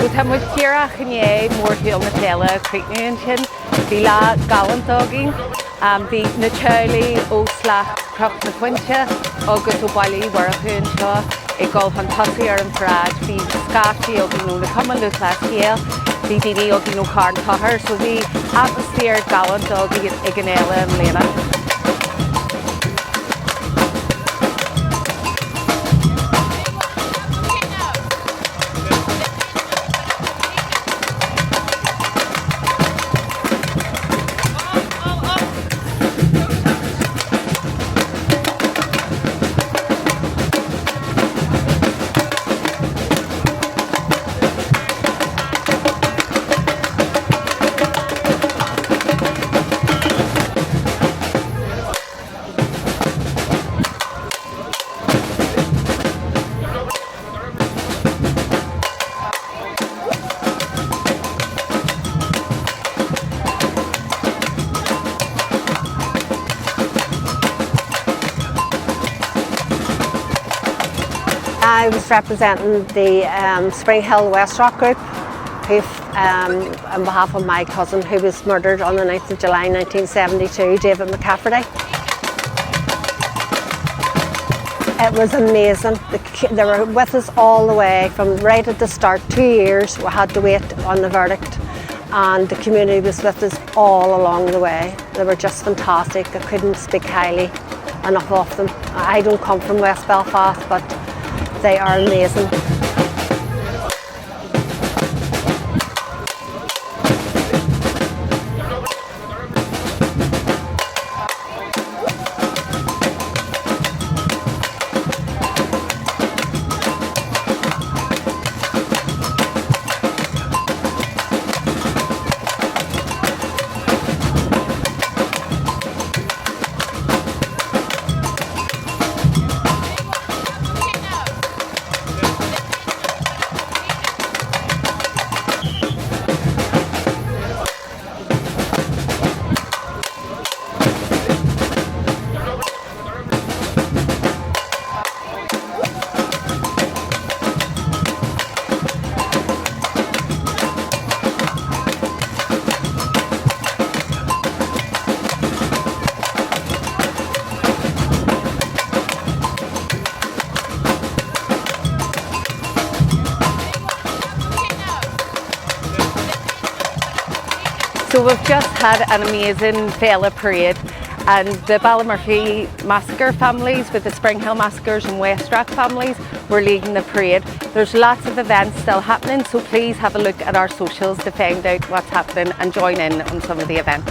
So tá muid ciarach inné Mórshiúl na Féile críicniúin sin, bhí lá galantógaí, bhí na tealaí ó slach croch na Pointe agus ó bailí warachún seo I gáil an tosaí ar an fráid, bhí scátaí ó ghnú na cumann le scéal, bhí daoine ó ghnú carn tathair, so bhí atmosfér galantógaí ag an éile an mbliana. I was representing the Spring Hill West Rock group who, on behalf of my cousin who was murdered on the 9th of July 1972, David McCafferty. It was amazing. They were with us all the way from right at the start, 2 years. We had to wait on the verdict and the community was with us all along the way. They were just fantastic. I couldn't speak highly enough of them. I don't come from West Belfast, but they are amazing. So we've just had an amazing Féile parade and the Ballymurphy massacre families with the Spring Hill massacres and West Rock families were leading the parade. There's lots of events still happening, so please have a look at our socials to find out what's happening and join in on some of the events.